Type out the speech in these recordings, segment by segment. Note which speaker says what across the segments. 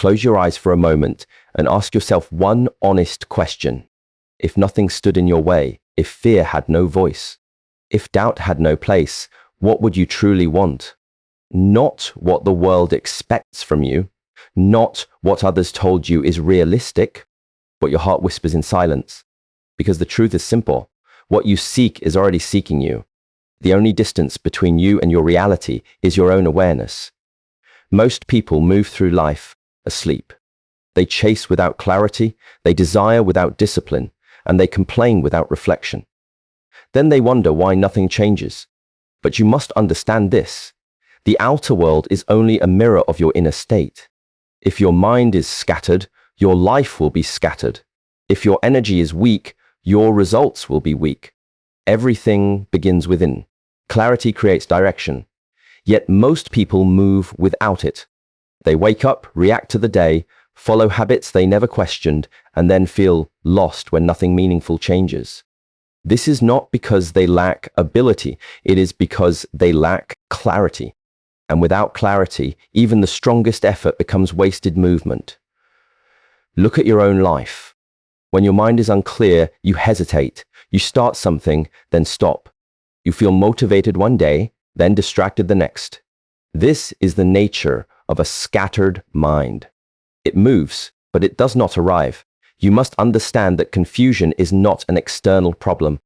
Speaker 1: close your eyes for a moment and ask yourself one honest question. If nothing stood in your way, if fear had no voice, if doubt had no place, what would you truly want? Not what the world expects from you, not what others told you is realistic, but your heart whispers in silence. Because the truth is simple. What you seek is already seeking you. The only distance between you and your reality is your own awareness. Most people move through life asleep. They chase without clarity, they desire without discipline, and they complain without reflection. Then they wonder why nothing changes. But you must understand this. The outer world is only a mirror of your inner state. If your mind is scattered, your life will be scattered. If your energy is weak, your results will be weak. Everything begins within. Clarity creates direction. Yet most people move without it. They wake up, react to the day, follow habits they never questioned, and then feel lost when nothing meaningful changes. This is not because they lack ability, it is because they lack clarity. And without clarity, even the strongest effort becomes wasted movement. Look at your own life. When your mind is unclear, you hesitate. You start something, then stop. You feel motivated one day, then distracted the next. This is the nature of a scattered mind. It moves, but it does not arrive. You must understand that confusion is not an external problem.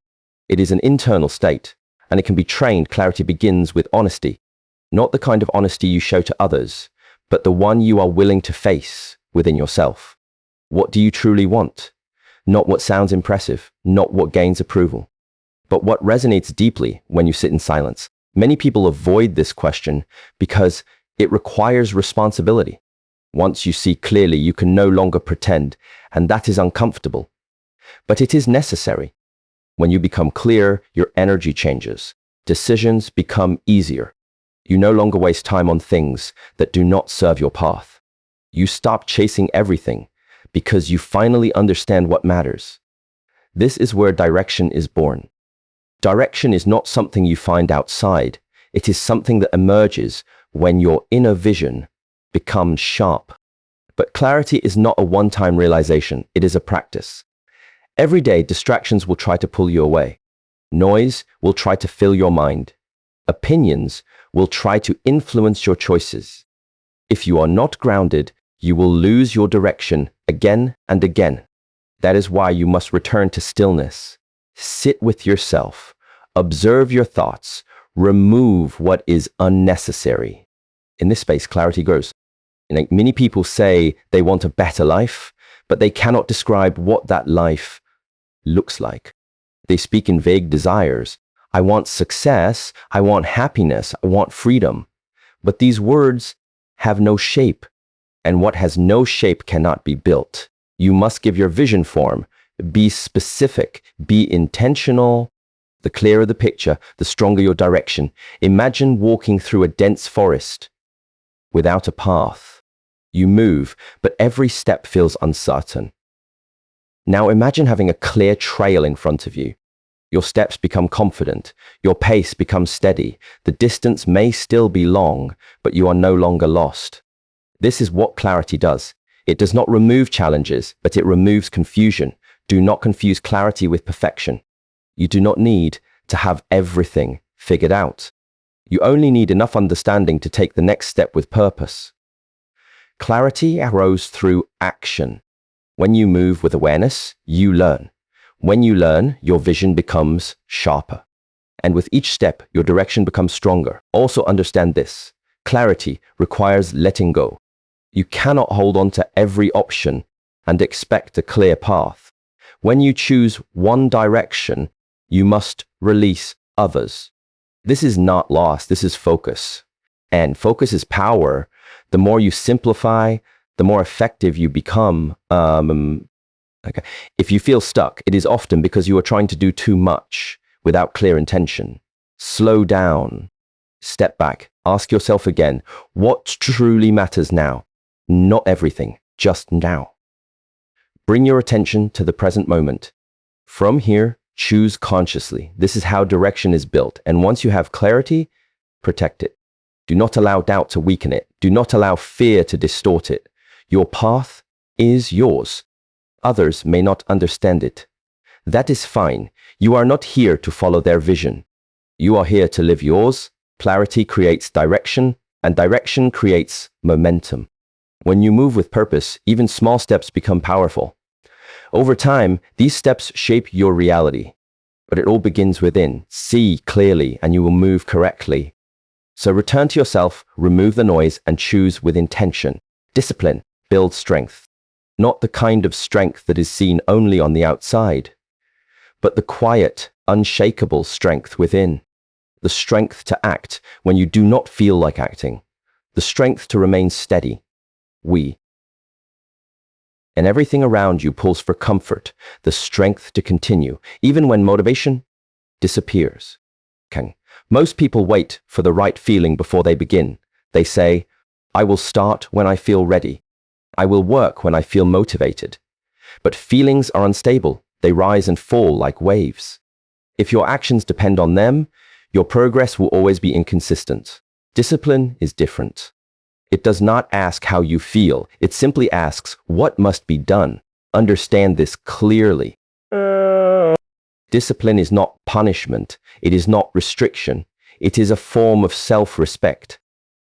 Speaker 1: It is an internal state, and it can be trained. Clarity begins with honesty. Not the kind of honesty you show to others, but the one you are willing to face within yourself. What do you truly want? Not what sounds impressive, not what gains approval, but what resonates deeply when you sit in silence. Many people avoid this question because it requires responsibility. Once you see clearly, you can no longer pretend, and that is uncomfortable. But it is necessary. When you become clear, your energy changes. Decisions become easier. You no longer waste time on things that do not serve your path. You stop chasing everything because you finally understand what matters. This is where direction is born. Direction is not something you find outside. It is something that emerges when your inner vision becomes sharp. But clarity is not a one-time realization. It is a practice. Every day, distractions will try to pull you away. Noise will try to fill your mind. Opinions will try to influence your choices. If you are not grounded, you will lose your direction again and again. That is why you must return to stillness. Sit with yourself. Observe your thoughts. Remove what is unnecessary. In this space, clarity grows. Many people say they want a better life, but they cannot describe what that life looks like. They speak in vague desires. I want success. I want happiness. I want freedom. But these words have no shape. And what has no shape cannot be built. You must give your vision form. Be specific. Be intentional. The clearer the picture, the stronger your direction. Imagine walking through a dense forest without a path. You move, but every step feels uncertain. Now imagine having a clear trail in front of you. Your steps become confident. Your pace becomes steady. The distance may still be long, but you are no longer lost. This is what clarity does. It does not remove challenges, but it removes confusion. Do not confuse clarity with perfection. You do not need to have everything figured out. You only need enough understanding to take the next step with purpose. Clarity arose through action. When you move with awareness, you learn. When you learn, your vision becomes sharper. And with each step, your direction becomes stronger. Also understand this. Clarity requires letting go. You cannot hold on to every option and expect a clear path. When you choose one direction, you must release others. This is not loss, this is focus. And focus is power. The more you simplify, the more effective you become. If you feel stuck, it is often because you are trying to do too much without clear intention. Slow down. Step back. Ask yourself again, what truly matters now? Not everything, just now. Bring your attention to the present moment. From here, choose consciously. This is how direction is built. And once you have clarity, protect it. Do not allow doubt to weaken it. Do not allow fear to distort it. Your path is yours. Others may not understand it. That is fine. You are not here to follow their vision. You are here to live yours. Clarity creates direction, and direction creates momentum. When you move with purpose, even small steps become powerful. Over time, these steps shape your reality. But it all begins within. See clearly, and you will move correctly. So return to yourself, remove the noise, and choose with intention. Discipline builds strength. Not the kind of strength that is seen only on the outside, but the quiet, unshakable strength within. The strength to act when you do not feel like acting. The strength to remain steady. And everything around you pulls for comfort, the strength to continue, even when motivation disappears. Most people wait for the right feeling before they begin. They say, I will start when I feel ready. I will work when I feel motivated. But feelings are unstable. They rise and fall like waves. If your actions depend on them, your progress will always be inconsistent. Discipline is different. It does not ask how you feel. It simply asks what must be done. Understand this clearly. Discipline is not punishment. It is not restriction. It is a form of self-respect.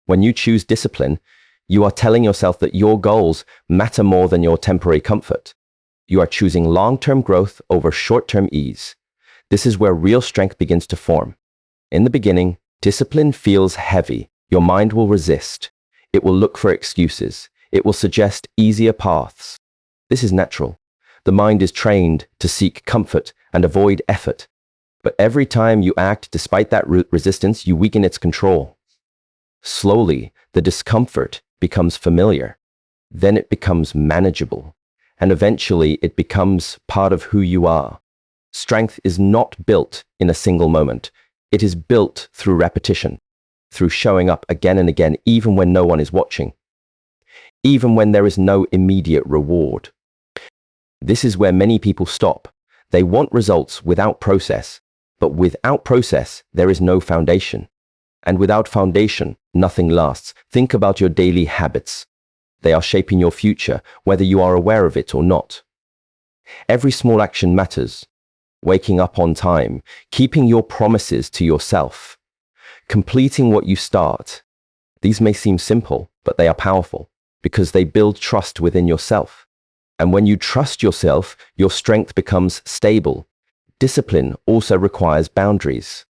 Speaker 1: When you choose discipline, you are telling yourself that your goals matter more than your temporary comfort. You are choosing long-term growth over short-term ease. This is where real strength begins to form. In the beginning, discipline feels heavy. Your mind will resist. It will look for excuses. It will suggest easier paths. This is natural. The mind is trained to seek comfort and avoid effort. But every time you act despite that resistance, you weaken its control. Slowly, the discomfort becomes familiar. Then it becomes manageable. And eventually, it becomes part of who you are. Strength is not built in a single moment. It is built through repetition, through showing up again and again, even when no one is watching, even when there is no immediate reward. This is where many people stop. They want results without process, but without process, there is no foundation. And without foundation, nothing lasts. Think about your daily habits. They are shaping your future, whether you are aware of it or not. Every small action matters. Waking up on time, keeping your promises to yourself, completing what you start. These may seem simple, but they are powerful because they build trust within yourself. And when you trust yourself, your strength becomes stable. Discipline also requires boundaries.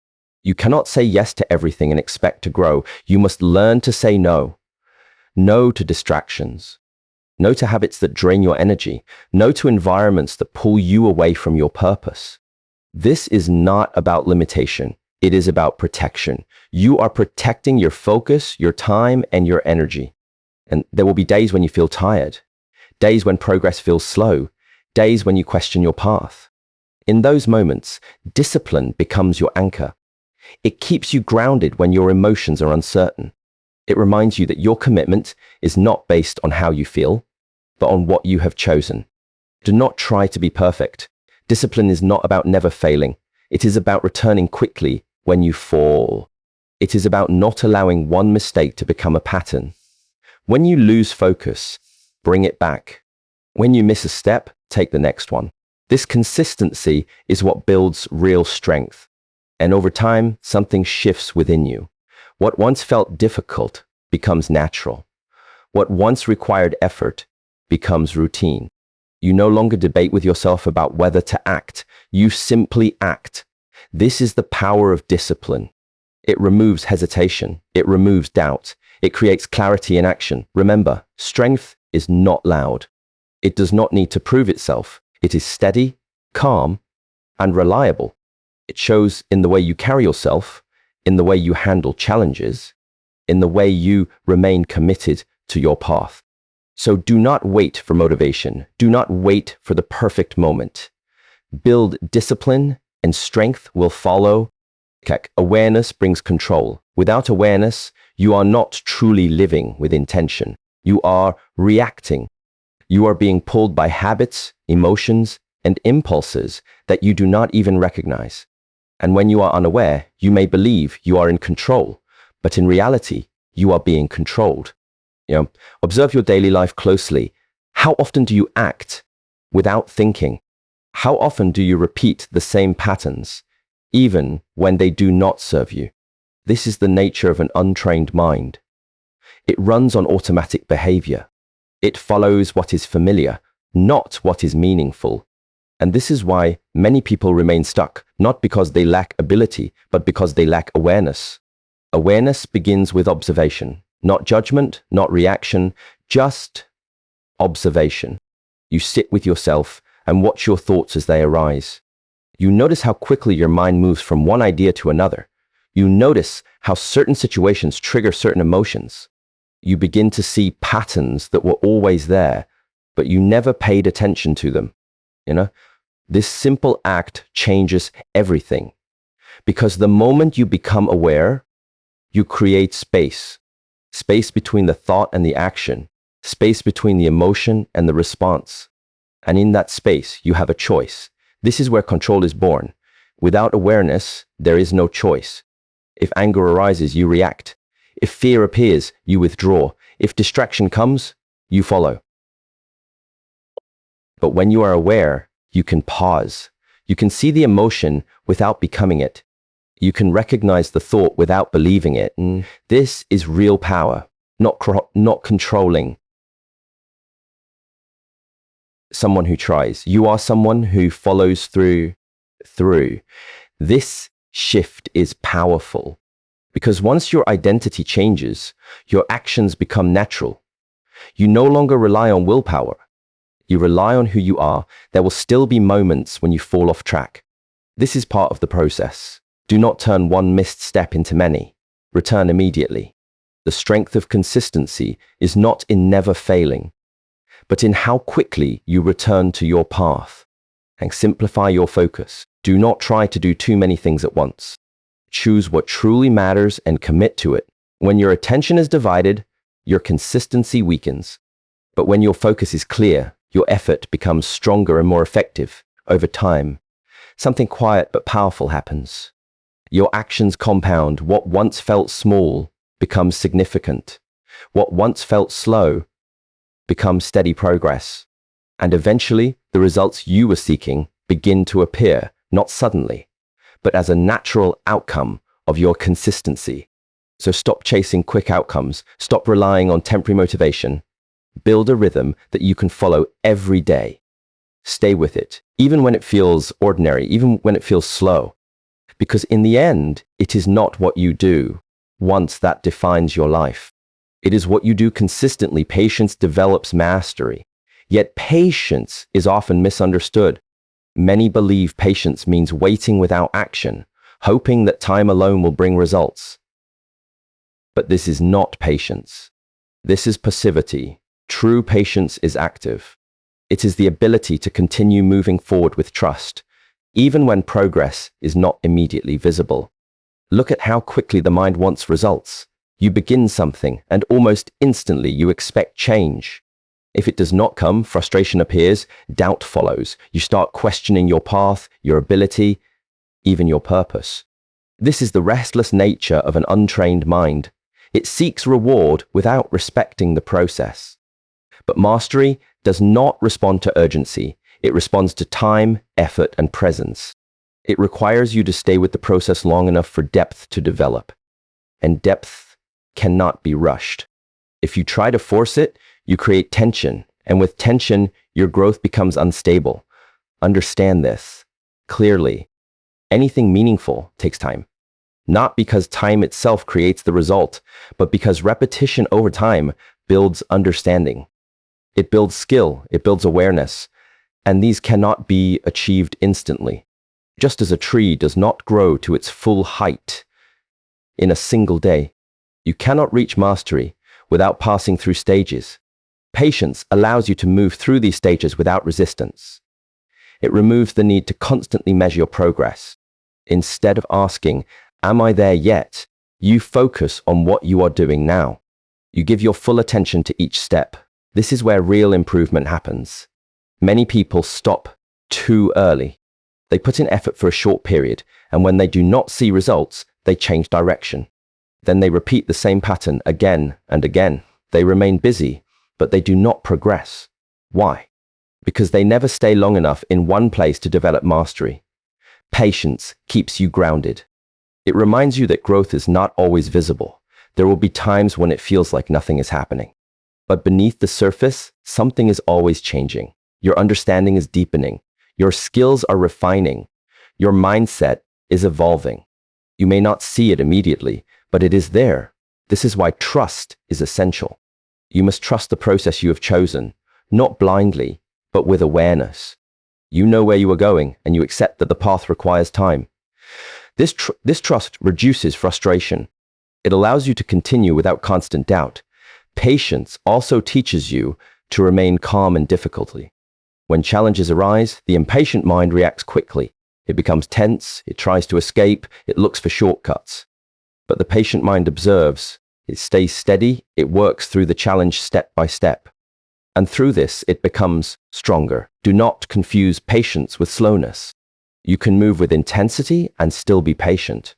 Speaker 1: You cannot say yes to everything and expect to grow. You must learn to say no. No to distractions. No to habits that drain your energy. No to environments that pull you away from your purpose. This is not about limitation. It is about protection. You are protecting your focus, your time, and your energy. And there will be days when you feel tired, days when progress feels slow, days when you question your path. In those moments, discipline becomes your anchor. It keeps you grounded when your emotions are uncertain. It reminds you that your commitment is not based on how you feel, but on what you have chosen. Do not try to be perfect. Discipline is not about never failing. It is about returning quickly when you fall. It is about not allowing one mistake to become a pattern. When you lose focus, bring it back. When you miss a step, take the next one. This consistency is what builds real strength. And over time, something shifts within you. What once felt difficult becomes natural. What once required effort becomes routine. You no longer debate with yourself about whether to act. You simply act. This is the power of discipline. It removes hesitation. It removes doubt. It creates clarity in action. Remember, strength is not loud. It does not need to prove itself. It is steady, calm, and reliable. It shows in the way you carry yourself, in the way you handle challenges, in the way you remain committed to your path. So do not wait for motivation. Do not wait for the perfect moment. Build discipline and strength will follow. Awareness brings control. Without awareness, you are not truly living with intention. You are reacting. You are being pulled by habits, emotions, and impulses that you do not even recognize. And when you are unaware, you may believe you are in control, but in reality, you are being controlled. Observe your daily life closely. How often do you act without thinking? How often do you repeat the same patterns, even when they do not serve you? This is the nature of an untrained mind. It runs on automatic behavior. It follows what is familiar, not what is meaningful. And this is why many people remain stuck, not because they lack ability, but because they lack awareness. Awareness begins with observation, not judgment, not reaction, just observation. You sit with yourself and watch your thoughts as they arise. You notice how quickly your mind moves from one idea to another. You notice how certain situations trigger certain emotions. You begin to see patterns that were always there, but you never paid attention to them. This simple act changes everything. Because the moment you become aware, you create space. Space between the thought and the action. Space between the emotion and the response. And in that space, you have a choice. This is where control is born. Without awareness, there is no choice. If anger arises, you react. If fear appears, you withdraw. If distraction comes, you follow. But when you are aware, you can pause. You can see the emotion without becoming it. You can recognize the thought without believing it. This is real power, not controlling. Someone who tries. You are someone who follows through. This shift is powerful because once your identity changes, your actions become natural. You no longer rely on willpower. You rely on who you are. There will still be moments when you fall off track. This is part of the process. Do not turn one missed step into many. Return immediately. The strength of consistency is not in never failing, but in how quickly you return to your path. And simplify your focus. Do not try to do too many things at once. Choose what truly matters and commit to it. When your attention is divided, your consistency weakens. But when your focus is clear, your effort becomes stronger and more effective. Over time, something quiet but powerful happens. Your actions compound. What once felt small becomes significant. What once felt slow becomes steady progress. And eventually, the results you were seeking begin to appear, not suddenly, but as a natural outcome of your consistency. So stop chasing quick outcomes. Stop relying on temporary motivation. Build a rhythm that you can follow every day. Stay with it, even when it feels ordinary, even when it feels slow. Because in the end, it is not what you do once that defines your life. It is what you do consistently. Patience develops mastery. Yet patience is often misunderstood. Many believe patience means waiting without action, hoping that time alone will bring results. But this is not patience. This is passivity. True patience is active. It is the ability to continue moving forward with trust, even when progress is not immediately visible. Look at how quickly the mind wants results. You begin something, and almost instantly you expect change. If it does not come, frustration appears, doubt follows. You start questioning your path, your ability, even your purpose. This is the restless nature of an untrained mind. It seeks reward without respecting the process. But mastery does not respond to urgency. It responds to time, effort, and presence. It requires you to stay with the process long enough for depth to develop. And depth cannot be rushed. If you try to force it, you create tension. And with tension, your growth becomes unstable. Understand this clearly. Anything meaningful takes time. Not because time itself creates the result, but because repetition over time builds understanding. It builds skill, it builds awareness, and these cannot be achieved instantly. Just as a tree does not grow to its full height in a single day, you cannot reach mastery without passing through stages. Patience allows you to move through these stages without resistance. It removes the need to constantly measure your progress. Instead of asking, "Am I there yet?" you focus on what you are doing now. You give your full attention to each step. This is where real improvement happens. Many people stop too early. They put in effort for a short period, and when they do not see results, they change direction. Then they repeat the same pattern again and again. They remain busy, but they do not progress. Why? Because they never stay long enough in one place to develop mastery. Patience keeps you grounded. It reminds you that growth is not always visible. There will be times when it feels like nothing is happening. But beneath the surface, something is always changing. Your understanding is deepening. Your skills are refining. Your mindset is evolving. You may not see it immediately, but it is there. This is why trust is essential. You must trust the process you have chosen, not blindly, but with awareness. You know where you are going, and you accept that the path requires time. This trust reduces frustration. It allows you to continue without constant doubt. Patience also teaches you to remain calm in difficulty. When challenges arise, the impatient mind reacts quickly. It becomes tense, it tries to escape, it looks for shortcuts. But the patient mind observes, it stays steady, it works through the challenge step by step. And through this, it becomes stronger. Do not confuse patience with slowness. You can move with intensity and still be patient.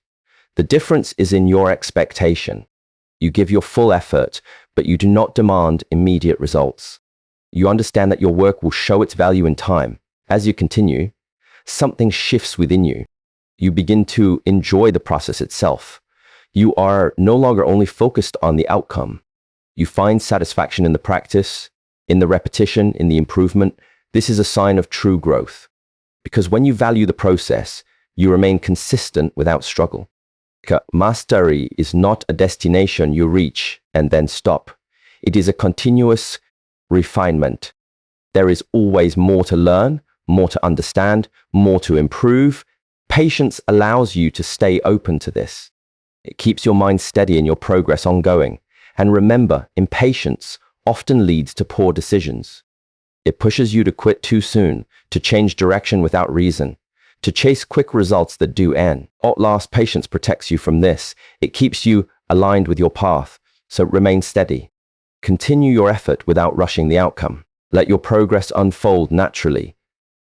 Speaker 1: The difference is in your expectation. You give your full effort, but you do not demand immediate results. You understand that your work will show its value in time. As you continue, something shifts within you. You begin to enjoy the process itself. You are no longer only focused on the outcome. You find satisfaction in the practice, in the repetition, in the improvement. This is a sign of true growth. Because when you value the process, you remain consistent without struggle. Mastery is not a destination you reach and then stop. It is a continuous refinement. There is always more to learn, more to understand, more to improve. Patience allows you to stay open to this. It keeps your mind steady and your progress ongoing. And remember, impatience often leads to poor decisions. It pushes you to quit too soon, to change direction without reason, to chase quick results that do end. At last, patience protects you from this. It keeps you aligned with your path, so remain steady. Continue your effort without rushing the outcome. Let your progress unfold naturally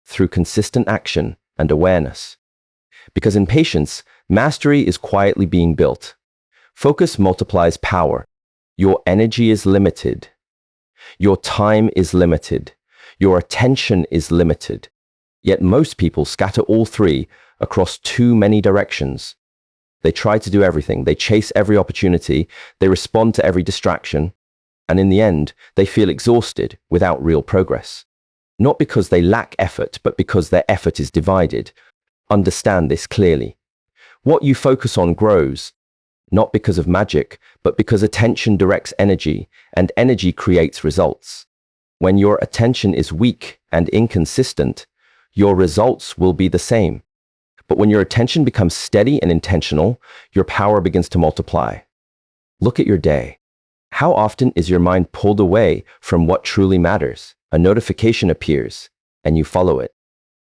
Speaker 1: through consistent action and awareness. Because in patience, mastery is quietly being built. Focus multiplies power. Your energy is limited. Your time is limited. Your attention is limited. Yet most people scatter all three across too many directions. They try to do everything. They chase every opportunity. They respond to every distraction. And in the end, they feel exhausted without real progress. Not because they lack effort, but because their effort is divided. Understand this clearly. What you focus on grows, not because of magic, but because attention directs energy, and energy creates results. When your attention is weak and inconsistent, your results will be the same. But when your attention becomes steady and intentional, your power begins to multiply. Look at your day. How often is your mind pulled away from what truly matters? A notification appears, and you follow it.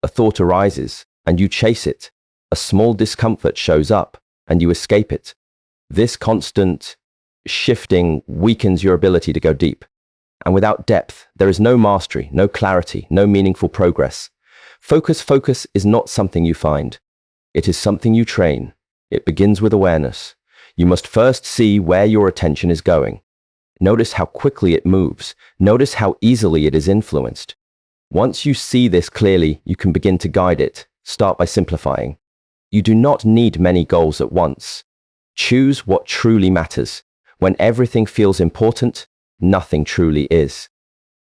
Speaker 1: A thought arises, and you chase it. A small discomfort shows up, and you escape it. This constant shifting weakens your ability to go deep. And without depth, there is no mastery, no clarity, no meaningful progress. Focus is not something you find. It is something you train. It begins with awareness. You must first see where your attention is going. Notice how quickly it moves. Notice how easily it is influenced. Once you see this clearly, you can begin to guide it. Start by simplifying. You do not need many goals at once. Choose what truly matters. When everything feels important, nothing truly is.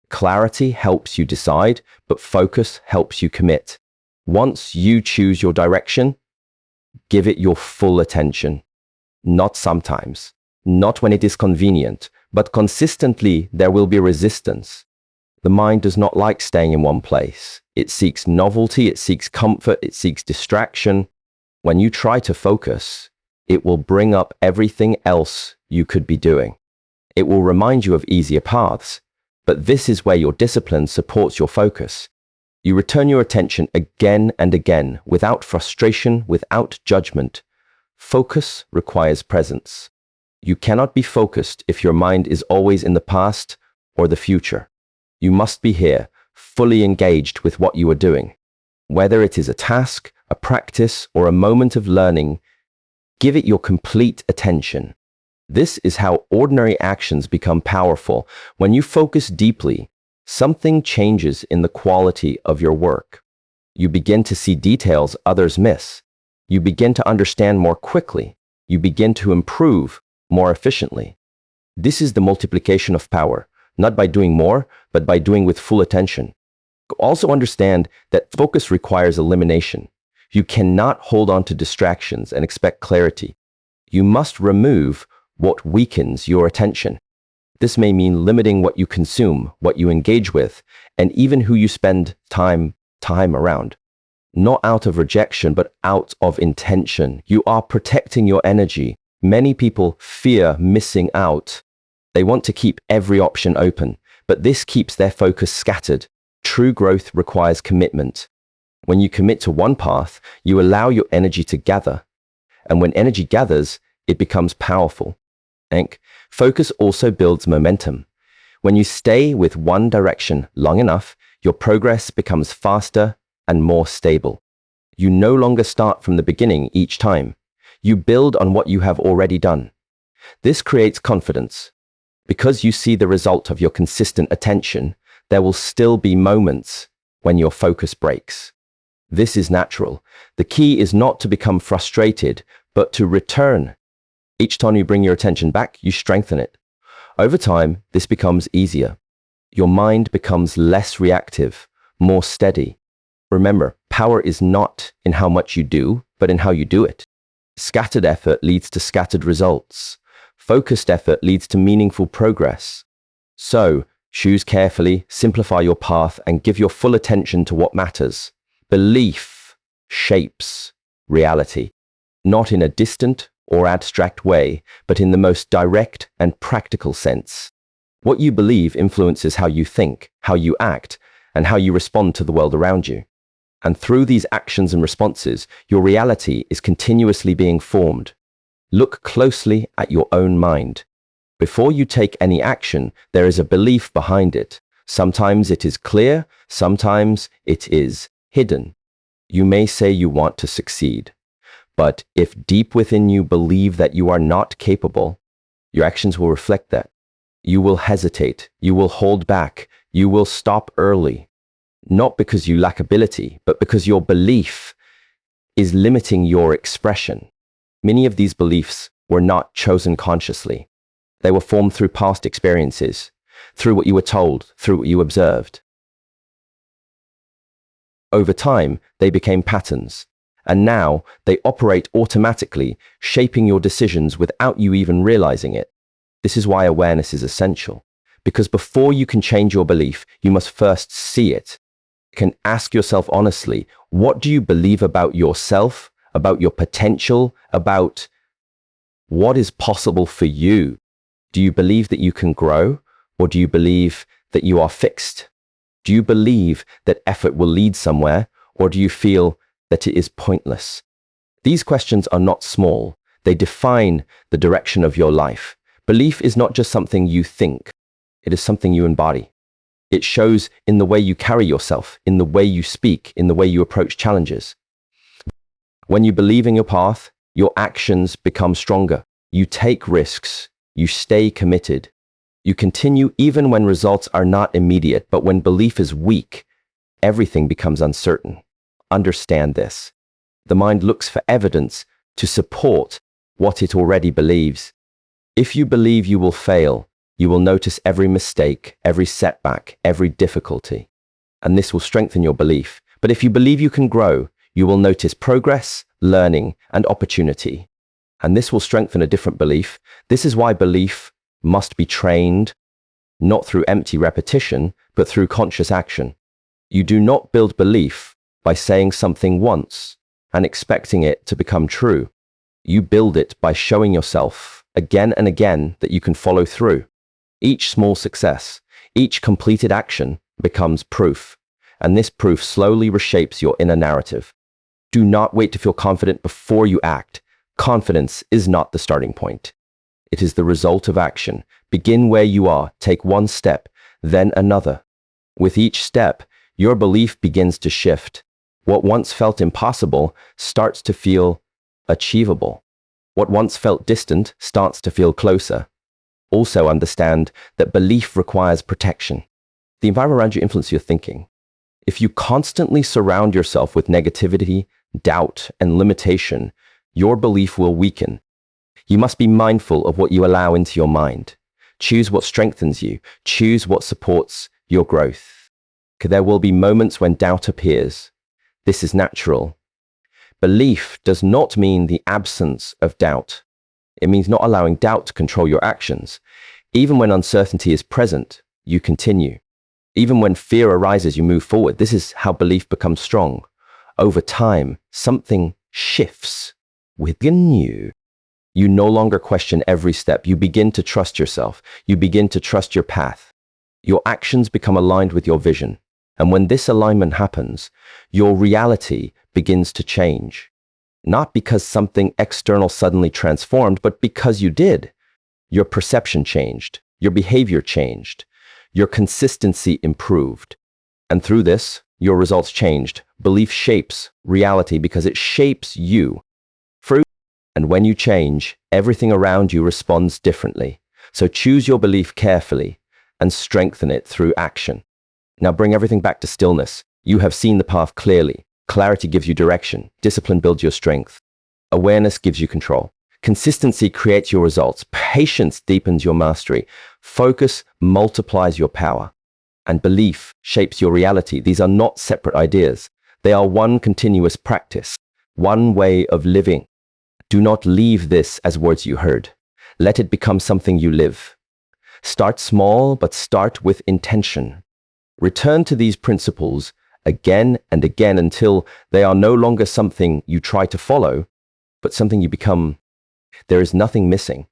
Speaker 1: Clarity helps you decide, but focus helps you commit. Once you choose your direction, give it your full attention. Not sometimes, not when it is convenient, but consistently there will be resistance. The mind does not like staying in one place. It seeks novelty, it seeks comfort, it seeks distraction. When you try to focus, it will bring up everything else you could be doing. It will remind you of easier paths, but this is where your discipline supports your focus. You return your attention again and again, without frustration, without judgment. Focus requires presence. You cannot be focused if your mind is always in the past or the future. You must be here, fully engaged with what you are doing. Whether it is a task, a practice, or a moment of learning, give it your complete attention. This is how ordinary actions become powerful. When you focus deeply, something changes in the quality of your work. You begin to see details others miss. You begin to understand more quickly. You begin to improve more efficiently. This is the multiplication of power, not by doing more, but by doing with full attention. Also understand that focus requires elimination. You cannot hold on to distractions and expect clarity. You must remove what weakens your attention. This may mean limiting what you consume, what you engage with, and even who you spend time around. Not out of rejection, but out of intention. You are protecting your energy. Many people fear missing out. They want to keep every option open, but this keeps their focus scattered. True growth requires commitment. When you commit to one path, you allow your energy to gather. And when energy gathers, it becomes powerful. Focus also builds momentum. When you stay with one direction long enough, your progress becomes faster and more stable. You no longer start from the beginning each time. You build on what you have already done. This creates confidence. Because you see the result of your consistent attention, there will still be moments when your focus breaks. This is natural. The key is not to become frustrated, but to return. Each time you bring your attention back, you strengthen it. Over time, this becomes easier. Your mind becomes less reactive, more steady. Remember, power is not in how much you do, but in how you do it. Scattered effort leads to scattered results. Focused effort leads to meaningful progress. So, choose carefully, simplify your path, and give your full attention to what matters. Belief shapes reality, not in a distant or abstract way, but in the most direct and practical sense. What you believe influences how you think, how you act, and how you respond to the world around you. And through these actions and responses, your reality is continuously being formed. Look closely at your own mind. Before you take any action, there is a belief behind it. Sometimes it is clear, sometimes it is hidden. You may say you want to succeed, but if deep within you believe that you are not capable, your actions will reflect that. You will hesitate, you will hold back, you will stop early. Not because you lack ability, but because your belief is limiting your expression. Many of these beliefs were not chosen consciously. They were formed through past experiences, through what you were told, through what you observed. Over time, they became patterns, and now they operate automatically, shaping your decisions without you even realizing it. This is why awareness is essential, because before you can change your belief, you must first see it. You can ask yourself honestly, what do you believe about yourself, about your potential, about what is possible for you? Do you believe that you can grow, or do you believe that you are fixed? Do you believe that effort will lead somewhere, or do you feel that it is pointless? These questions are not small. They define the direction of your life. Belief is not just something you think. It is something you embody. It shows in the way you carry yourself, in the way you speak, in the way you approach challenges. When you believe in your path, your actions become stronger. You take risks. You stay committed. You continue even when results are not immediate, but when belief is weak, everything becomes uncertain. Understand this. The mind looks for evidence to support what it already believes. If you believe you will fail, you will notice every mistake, every setback, every difficulty, and this will strengthen your belief. But if you believe you can grow, you will notice progress, learning, and opportunity, and this will strengthen a different belief. This is why belief must be trained, not through empty repetition, but through conscious action. You do not build belief by saying something once and expecting it to become true. You build it by showing yourself again and again that you can follow through. Each small success, each completed action becomes proof, and this proof slowly reshapes your inner narrative. Do not wait to feel confident before you act. Confidence is not the starting point. It is the result of action. Begin where you are, take one step, then another. With each step, your belief begins to shift. What once felt impossible starts to feel achievable. What once felt distant starts to feel closer. Also understand that belief requires protection. The environment around you influences your thinking. If you constantly surround yourself with negativity, doubt, and limitation, your belief will weaken. You must be mindful of what you allow into your mind. Choose what strengthens you. Choose what supports your growth. There will be moments when doubt appears. This is natural. Belief does not mean the absence of doubt. It means not allowing doubt to control your actions. Even when uncertainty is present, you continue. Even when fear arises, you move forward. This is how belief becomes strong. Over time, something shifts within you. You no longer question every step. You begin to trust yourself. You begin to trust your path. Your actions become aligned with your vision. And when this alignment happens, your reality begins to change. Not because something external suddenly transformed, but because you did. Your perception changed. Your behavior changed. Your consistency improved. And through this, your results changed. Belief shapes reality because it shapes you. And when you change, everything around you responds differently. So choose your belief carefully and strengthen it through action. Now bring everything back to stillness. You have seen the path clearly. Clarity gives you direction. Discipline builds your strength. Awareness gives you control. Consistency creates your results. Patience deepens your mastery. Focus multiplies your power. And belief shapes your reality. These are not separate ideas. They are one continuous practice, one way of living. Do not leave this as words you heard. Let it become something you live. Start small, but start with intention. Return to these principles again and again until they are no longer something you try to follow, but something you become. There is nothing missing.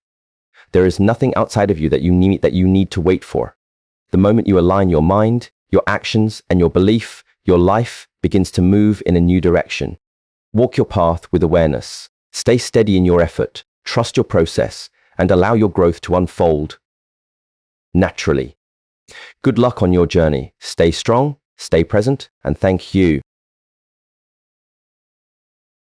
Speaker 1: There is nothing outside of you that you need to wait for. The moment you align your mind, your actions, and your belief, your life begins to move in a new direction. Walk your path with awareness. Stay steady in your effort, trust your process, and allow your growth to unfold naturally. Good luck on your journey. Stay strong, stay present, and thank you